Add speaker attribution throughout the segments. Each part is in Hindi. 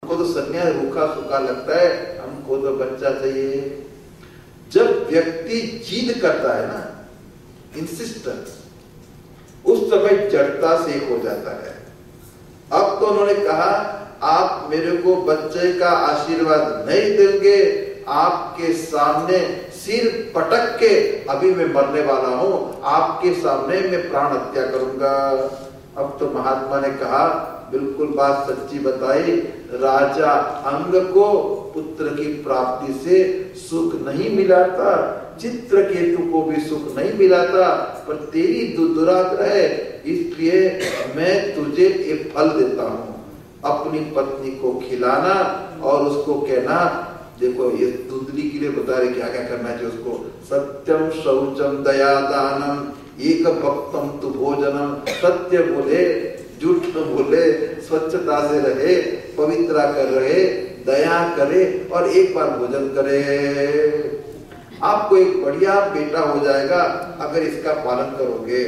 Speaker 1: हमको तो संन्यास रूखा सूखा लगता है, हमको तो बच्चा चाहिए। जब व्यक्ति जिद करता है ना, इंसिस्टेंस, उस समय जड़ता से एक हो जाता है। अब तो उन्होंने कहा आप मेरे को बच्चे का आशीर्वाद नहीं देंगे, आपके सामने सिर पटक के अभी मैं मरने वाला हूं, आपके सामने मैं प्राण हत्या करूंगा। अब तो महात्मा ने कहा बिल्कुल बात सच्ची बताई, राजा अंग को पुत्र की प्राप्ति से सुख नहीं मिला था, चित्रकेतु को भी सुख नहीं मिला था, पर तेरी दुराग्रह है, इसलिए मैं तुझे एक फल देता हूं, अपनी पत्नी को खिलाना और उसको कहना, देखो ये धुंधली के लिए बता रहे क्या क्या करना चाहिए उसको, सत्यम शौचम दया दानम एक भक्तम तु भोजनम, सत्य बोले, झूठ न बोले, स्वच्छता से रहे, पवित्रा कर रहे, दया करे और एक बार भोजन करे। आपको एक बढ़िया बेटा हो जाएगा अगर इसका पालन करोगे।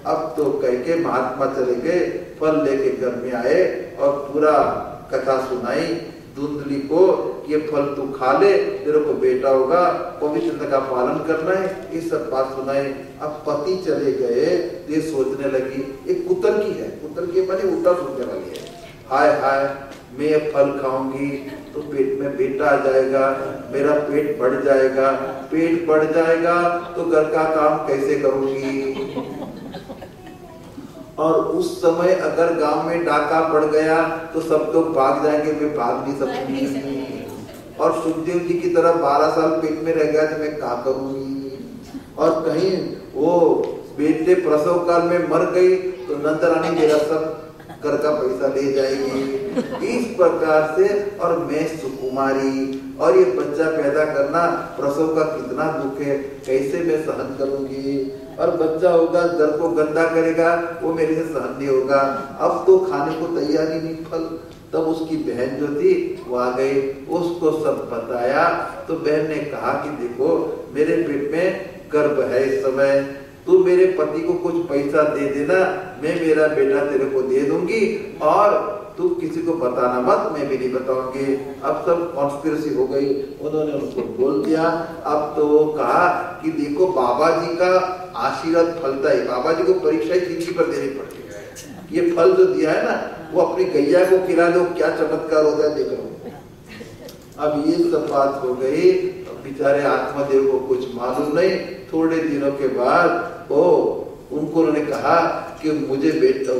Speaker 1: अब तो कह के महात्मा चले गए, फल लेके घर में आए और पूरा कथा सुनाई धुंधली को, ये फल तू खा ले, तेरे को बेटा होगा, पवित्रता का पालन करना है, ये सब बात सुनाई। अब पति चले गए, ये सोचने लगी एक कुतर की है, कुतर की बनी उल्टा सोचने वाली है, हाय हाय मैं ये फल खाऊंगी तो पेट में बेटा आ जाएगा, मेरा पेट बढ़ जाएगा, पेट बढ़ जाएगा तो घर का काम कैसे करूंगी। और उस समय अगर गांव में डाका पड़ गया तो सब लोग भाग जाएंगे, मैं भाग नहीं सकती। और सुखदेव जी की तरह 12 साल पेट में रह गया तो मैं क्या करूंगी। और कहीं वो बेटे प्रसव काल में मर गई तो नंदरानी मेरा सब घर का पैसा ले जाएगी। इस प्रकार से, और मैं सुकुमारी, और ये बच्चा पैदा करना प्रसव का कितना दुख है, कैसे मैं सहन करूंगी। और बच्चा होगा घर को गंदा करेगा, वो मेरे से सहन नहीं होगा। अब तो खाने को तैयारी नहीं फल। तब उसकी बहन जो थी वो आ गई, उसको सब बताया तो बहन ने कहा कि देखो मेरे पेट में गर्भ है इस समय, तू मेरे पति को कुछ पैसा दे देना, मैं मेरा बेटा तेरे को दे दूंगी और तू किसी को बताना मत, मैं भी नहीं बताऊंगी। अब सब कॉन्स्पिरेसी हो गई, उन्होंने उसको बोल दिया। अब तो वो कहा कि देखो बाबा जी का आशीर्वाद फलता है, बाबा जी को परीक्षा तिथि पर देनी पड़ती है। ये फल जो दिया है ना, वो अपनी गैया को खिला दो, क्या चमत्कार होता है देख लो। अब ये सब बात हो गई, बेचारे आत्मदेव को कुछ मालूम नहीं। थोड़े दिनों के बाद उनको उन्होंने कहा कि मुझे बेटा,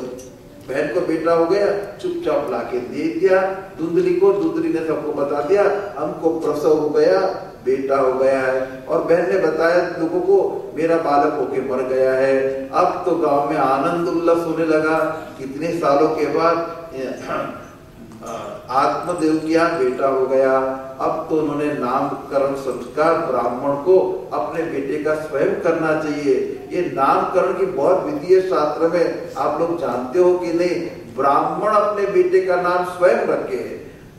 Speaker 1: बहन को बेटा हो गया, चुपचाप लाके दे दिया धुंधली को। धुंधली ने सबको बता दिया हमको प्रसव हो गया, बेटा हो गया है। और बहन ने बताया लोगों को मेरा बालक होके मर गया है। अब तो गांव में आनंद उल्लास होने लगा। कितने सालों के बाद आत्मदेव की यहाँ बेटा हो गया। अब तो उन्होंने नामकरण संस्कार ब्राह्मण को अपने बेटे का स्वयं करना चाहिए। ये नामकरण की बहुत विधि है शास्त्र में, आप लोग जानते हो कि नहीं। ब्राह्मण अपने बेटे का नाम स्वयं रखे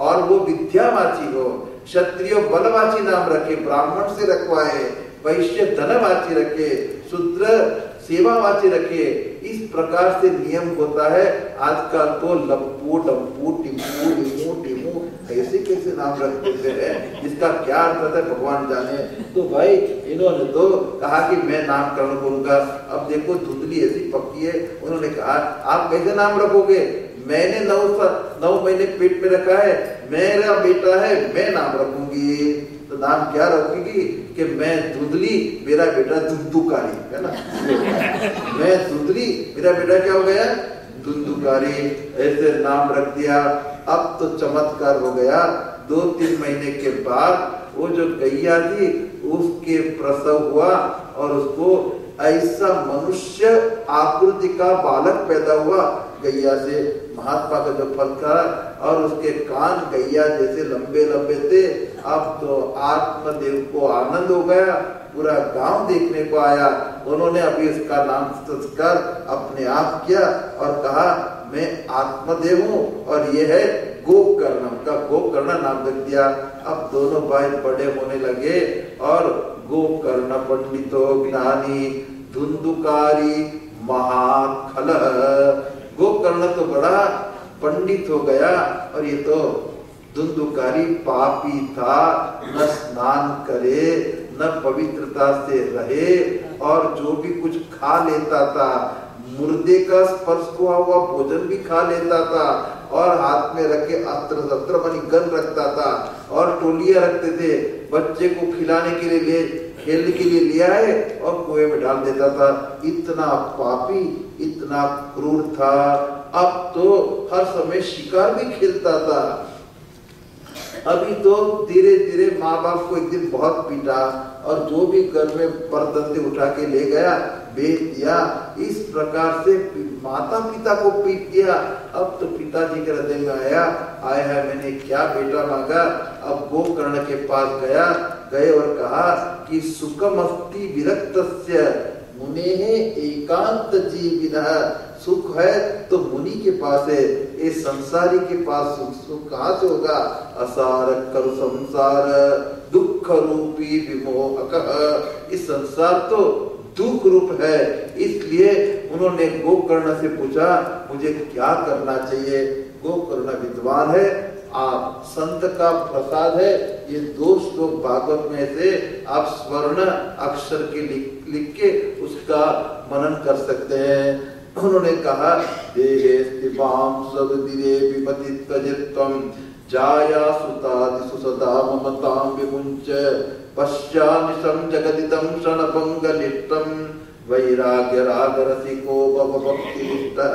Speaker 1: और वो विद्यावाची हो, क्षत्रिय बलवाची नाम रखे, ब्राह्मण से रखवाए, वैश्य धनवाची रखे, शूद्र सेवावाची रखे। इस प्रकार से नियम होता है। आजकल तो लप्पू डप्पू टिम्पू लिमू टिमू कैसे कैसे नाम रख देते हैं, इसका क्या अर्थ है भगवान जाने। तो भाई इन्होंने तो कहा कि मैं नामकरण करूंगा। अब देखो धुंधली ऐसी पक्की है, उन्होंने कहा आप कैसे नाम रखोगे, मैंने 9 महीने पेट में रखा है, मेरा बेटा है, मैं नाम रखूंगी। तो नाम क्या रखेगी कि मैं धुंधली, मेरा बेटा धुंधुकारी है ना। मैं धुंधली, मेरा बेटा क्या हो गया धुंधुकारी, ऐसे नाम रख दिया। अब तो चमत्कार हो गया। 2-3 महीने के बाद वो जो गैया थी उसके प्रसव हुआ और उसको ऐसा मनुष्य आकृति का बालक पैदा हुआ गैया से। महात्मा का जो फल था और उसके कान गैया जैसे लंबे लंबे थे। अब तो आत्मदेव को आनंद हो गया, पूरा गांव देखने को आया। उन्होंने अभी इसका नाम संस्कार अपने आप किया और कहा मैं आत्मदेव हूँ और ये है गोकर्ण, का गोकर्ण नाम रख दिया। अब दोनों भाई बड़े होने लगे और गोकर्ण पंडितो ज्ञानी धुंधुकारी महाखल। गोकर्ण तो बड़ा पंडित हो गया और ये तो धुंधुकारी पापी था, न स्नान करे, न पवित्रता से रहे, और जो भी कुछ खा लेता था, मुर्दे का स्पर्श हुआ भोजन भी खा लेता था, और हाथ में रखे अस्त्र शस्त्र बनी गन रखता था, और टोलियां रखते थे, बच्चे को खिलाने के लिए खेलने के लिए ले आए और कुएं में डाल देता था। इतना पापी, इतना क्रूर था। अब तो हर समय शिकार भी खेलता था। अभी तो धीरे धीरे माँ बाप को एक दिन बहुत पीटा, और जो भी घर में बर्तन से उठा के ले गया बेच दिया। इस प्रकार से माता पिता को पीट दिया। अब तो पिताजी के हृदय में आया है मैंने क्या बेटा मांगा। अब गोकर्ण के पास गए और कहा कि सुखमस्ति विरक्तस्य मुनेः एकांत जीविनः। सुख है तो मुनि के पास है, ये संसारी के पास सुख कहाँ से होगा। असार कर संसार दुख रूपी विमोहक। इस संसार तो दुख रूप है। इसलिए उन्होंने गोकर्ण से पूछा मुझे क्या करना चाहिए। गोकर्ण विद्वान है, आप संत का प्रसाद है। ये 2 श्लोक भागवत में से आप स्वर्ण अक्षर के लिख के उसका मनन कर सकते हैं। उन्होंने कहा देहे स्थिपां सवदिरे विमति त्वजित्वं जाया सुतादिषु सदा ममतां विमुञ्च पश्यामिशं जगदिदं क्षणभङ्गनिष्ठं वैराग्य रागरसिको भव भक्तिनिष्ठः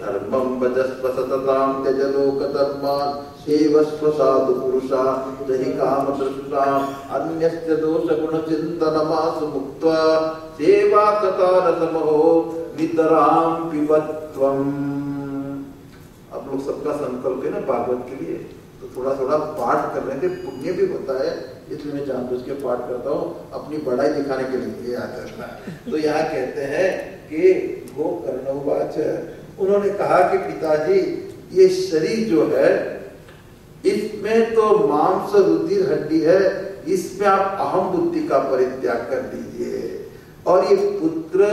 Speaker 1: धर्मं भजस्व सततां त्यज लोकधर्मान् सेवस्व साधु पुरुषा जहि कामतृष्णाम् अन्यस्य दोषगुणचिन्तनमासु मुक्त्वा सेवा कथा रसमहो नितराम पिबत्वम्। आप लोग सबका संकल्प है ना भागवत के लिए, तो थोड़ा थोड़ा पाठ कर रहे थे, पुण्य भी होता है, इसलिए मैं जानबूझ के पाठ करता हूँ, अपनी बड़ाई दिखाने के लिए याद रखना। तो यहाँ कहते हैं कि गोकर्ण उवाच, उन्होंने कहा कि पिताजी ये शरीर जो है इसमें तो मांस रुधिर हड्डी है, इसमें आप अहम बुद्धि का परित्याग कर दीजिए, और ये पुत्र,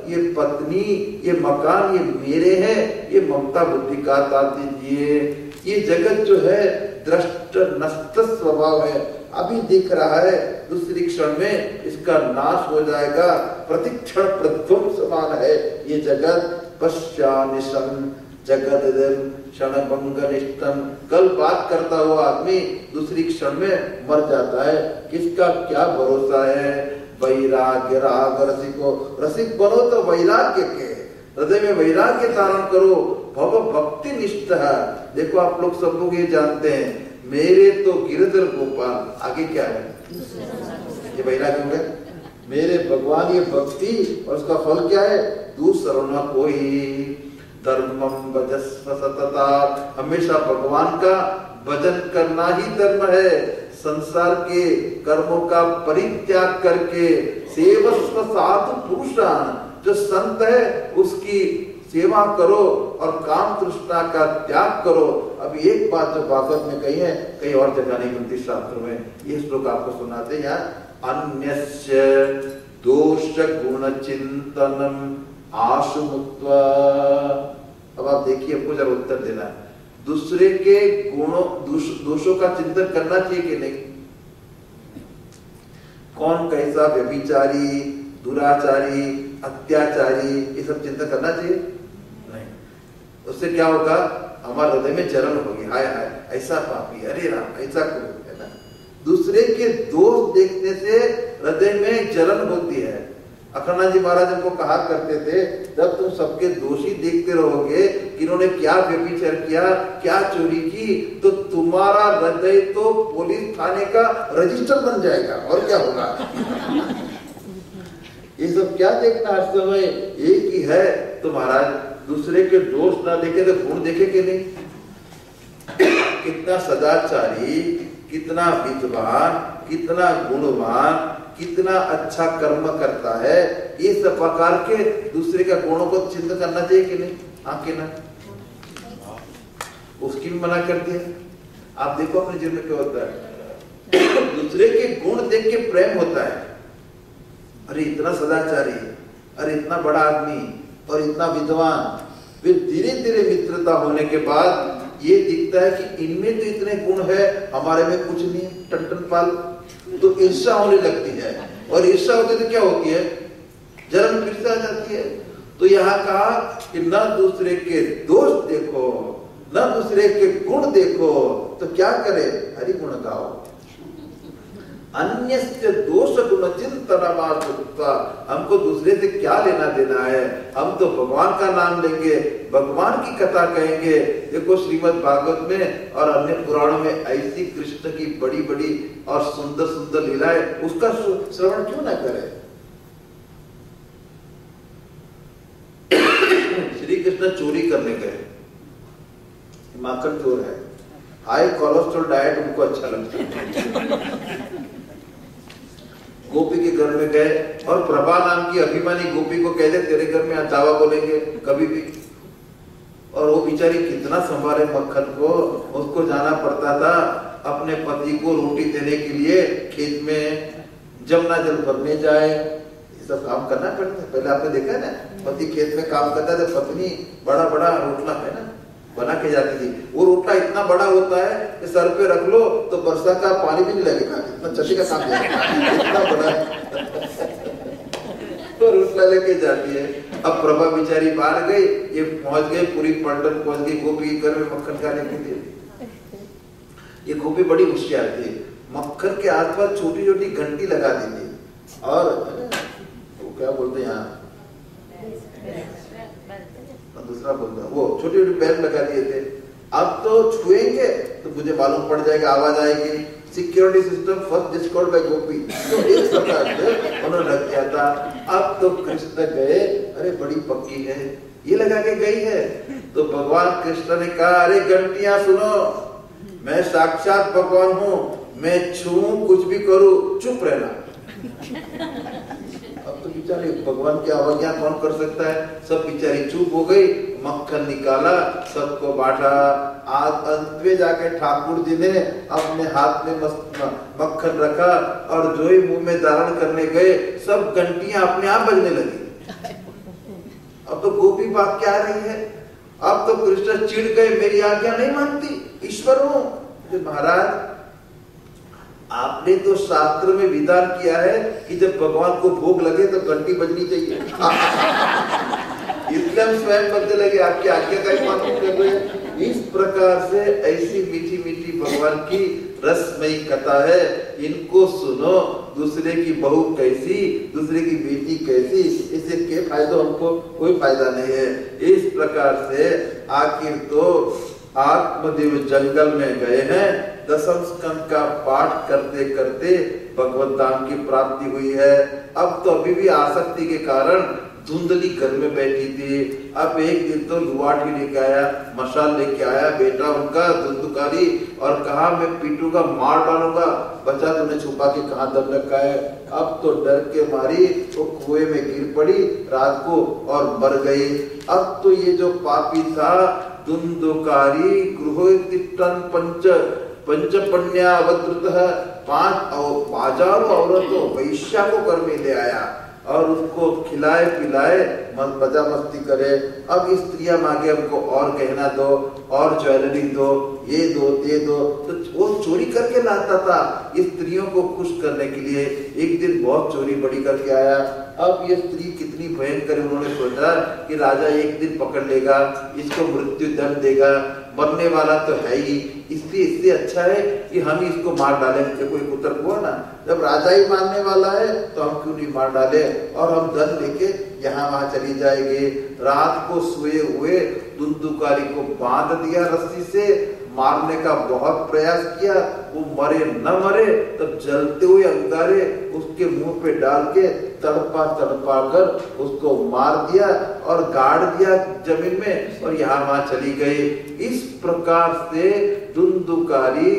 Speaker 1: ये पत्नी, ये मकान ये मेरे हैं, ये ममता बुद्धि का तार दीजिए। ये जगत जो है दृष्ट नष्ट स्वभाव है, अभी दिख रहा है, दूसरी क्षण में इसका नाश हो जाएगा, प्रतिक्षण प्रध्वंसमान है ये जगत। पश्चानिशं जगददं क्षणभंगनिष्ठं। कल बात करता हुआ आदमी दूसरी क्षण में मर जाता है, किसका क्या भरोसा है। वैराग्य राग रसिको, रसिक बनो तो वैराग्य के, हृदय में वैराग्य धारण करो, भव भक्ति निष्ठ। देखो आप लोग सब लोग ये जानते हैं, मेरे तो गिरधर गोपाल, आगे क्या है ये वैराग्य हो गया, मेरे भगवान ये भक्ति, और उसका फल क्या है, दूसरा न कोई। धर्मम भजस्व सतता, हमेशा भगवान का भजन करना ही धर्म है। संसार के कर्मों का परित्याग करके सेवस्व साधु पुरुषान, जो संत है उसकी सेवा करो और काम तृष्णा का त्याग करो। अब एक बात जो भागवत में कही है, कहीं और जगह नहीं मिलती शास्त्र में, ये श्लोक आपको सुनाते हैं यहाँ। अन्यस्य दोष गुण चिंतनम आशु मुक्त्वा। अब आप देखिए, आपको जरा उत्तर देना है, दूसरे के गुणों दोषों का चिंतन करना चाहिए कि नहीं। कौन कैसा व्यभिचारी, दुराचारी, अत्याचारी, ये सब चिंतन करना चाहिए नहीं। उससे क्या होगा, हमारे हृदय में जलन होगी, हाय हाय ऐसा पापी, अरे राम ऐसा क्यों, है ना। दूसरे के दोष देखने से हृदय में जलन होती है। अखंडानंद जी महाराज हमको कहा करते थे, जब तुम सबके दोषी देखते रहोगे कि इन्होंने क्या व्यभिचार किया, क्या चोरी की, तो तुम्हारा हृदय तो पुलिस थाने का रजिस्टर बन जाएगा, और क्या होगा। ये सब क्या देखना, हर समय एक ही है। तो महाराज दूसरे के दोष ना देखे तो गुण देखे कि नहीं। कितना सदाचारी, कितना विद्वान, कितना गुणवान, कितना अच्छा कर्म करता है, ये सब प्रकार के दूसरे का गुणों को चिंता करना चाहिए कि नहीं। आके ना उसकी भी मना करती है। आप देखो अपने जीवन में क्या होता है, दूसरे के गुण देख के प्रेम होता है। अरे इतना सदाचारी, अरे इतना बड़ा आदमी और इतना विद्वान, फिर धीरे धीरे मित्रता होने के बाद ये दिखता है कि इनमें तो इतने गुण है, हमारे में कुछ नहीं है, टन पाल। तो ईर्ष्या होने लगती है, और ईर्ष्या होती तो क्या होती है, जलन फिर से आ जाती है। तो यहाँ कहा कि न दूसरे के दोष देखो, न दूसरे के गुण देखो, तो क्या करे, हरि गुण गाओ। अन्यस्य दोष गुण चिंतनमात्मता, हमको दूसरे से क्या लेना देना है, हम तो भगवान का नाम लेंगे, भगवान की कथा कहेंगे। देखो श्रीमद् भागवत में और अन्य पुराणों में ऐसी कृष्ण की बड़ी बड़ी और सुंदर सुंदर लीलाएं, उसका श्रवण क्यों ना करें। श्री कृष्ण चोरी करने गए, माखन चोर है, हाई कोलेस्ट्रॉल डाइट उनको अच्छा लगता है। गोपी के घर में गए और प्रभा नाम की अभिमानी गोपी को कहते तेरे घर में अचावा बोलेंगे कभी भी, और वो बेचारी कितना संभाले मक्खन को, उसको जाना पड़ता था अपने पति को रोटी देने के लिए खेत में जमुना जल भरने जाए, ये सब काम करना पड़ता है। पहले आपने देखा है ना, पति खेत में काम करता है तो पत्नी बड़ा बड़ा रोटला है ना बना के जाती थी। वो रोटला इतना बड़ा होता है कि सर पे रख लो तो वर्षा का पानी भी नहीं लगेगा, इतना चटी का काम है, इतना बड़ा तो रोटला लेके जाती है। अब प्रभा बेचारी बाहर गई, ये पहुंच गए, पूरी पलटन पहुंच गई गोपी के घर में मक्खन खाने के लिए। ये गोपी बड़ी होशियार थी, मक्खन के आसपास छोटी छोटी घंटी लगा दी थी, और वो क्या बोलते हैं यहाँ, दूसरा बोलता वो छोटी छोटी पैर लगा दिए थे। अब तो छुएंगे तो मुझे मालूम पड़ जाएगा, आवाज आएगी, security system first discovered by Gopi, तो एक प्रकार से उन्होंने रख दिया था। अब तो कृष्ण गए, अरे बड़ी पक्की है, ये लगा के गई है। तो भगवान कृष्ण ने कहा, अरे घंटियां सुनो, मैं साक्षात भगवान हूँ, मैं छूऊं कुछ भी करूं, चुप रहना। अब तो बेचारे भगवान की अवज्ञा कौन कर सकता है, सब बेचारी चुप हो गई, मक्खन निकाला, सबको बांटा। आज अंत में जाके ठाकुर जी ने अपने हाथ में मक्खन रखा और जो ही मुंह में धारण करने गए, सब घंटियां अपने आप बजने लगी। अब तो गोपी बात क्या आ रही है, अब तो कृष्ण चिढ़ गए, मेरी आज्ञा नहीं मानती, ईश्वर हूं। महाराज आपने तो शास्त्र में विधान किया है कि जब भगवान को भोग लगे तो घंटी बजनी चाहिए। इसलिए हम स्वयं बजने लगे, आपकी आज्ञा का ही पालन कर रहे हैं। इस प्रकार से ऐसी मीठी मीठी भगवान की रसमयी कथा है, इनको सुनो। दूसरे की बहू कैसी, दूसरे की बेटी कैसी, इससे क्या फायदा, हमको कोई फायदा नहीं है। इस प्रकार से आखिर तो आत्मदेव जंगल में गए हैं, दशम स्कंद का पाठ करते करते भगवत धाम की प्राप्ति हुई है। अब तो अभी भी आसक्ति के कारण धुंधली घर में बैठी थी। अब एक दिन तो लुआटी लेके आया, मशाल लेके आया बेटा उनका धुंधुकारी, और कहा मैं पीटूंगा, मार डालूंगा। बच्चा तुमने छुपा के कहाँ दम रखा है। अब तो डर के मारी वो कुएं में गिर पड़ी रात को और मर गई। अब तो ये जो पापी था धुंधुकारी गृहोत्तिष्ठन् पंचपन्यावतृतः, 5,000 औरतों वैश्या को घर में ले आया और उसको खिलाए पिलाए मजा मस्ती करे। अब स्त्रियां मांगे हमको और गहना दो और ज्वेलरी दो, ये दो ये दो, तो वो चोरी करके लाता था स्त्रियों को खुश करने के लिए। एक दिन बहुत चोरी बड़ी करके आया। अब ये स्त्री कितनी भयंकर, उन्होंने सोचा कि राजा एक दिन पकड़ लेगा, इसको मृत्यु दंड देगा, मरने वाला तो है ही, इसलिए इससे अच्छा है कि हम इसको मार डालें। कोई पुत्र हुआ ना, जब राजा ही मारने वाला है तो हम क्यों नहीं मार डाले, और हम धन लेके यहाँ वहां चली जाएंगे। रात को सोए हुए धुंधुकारी को बांध दिया रस्सी से, मारने का बहुत प्रयास किया, वो मरे न मरे, तब जलते हुए अंगारे उसके मुंह पे डाल के तड़पा तड़पा कर उसको मार दिया और गाड़ दिया जमीन में, और यहाँ वहां चली गई। इस प्रकार से धुंधुकारी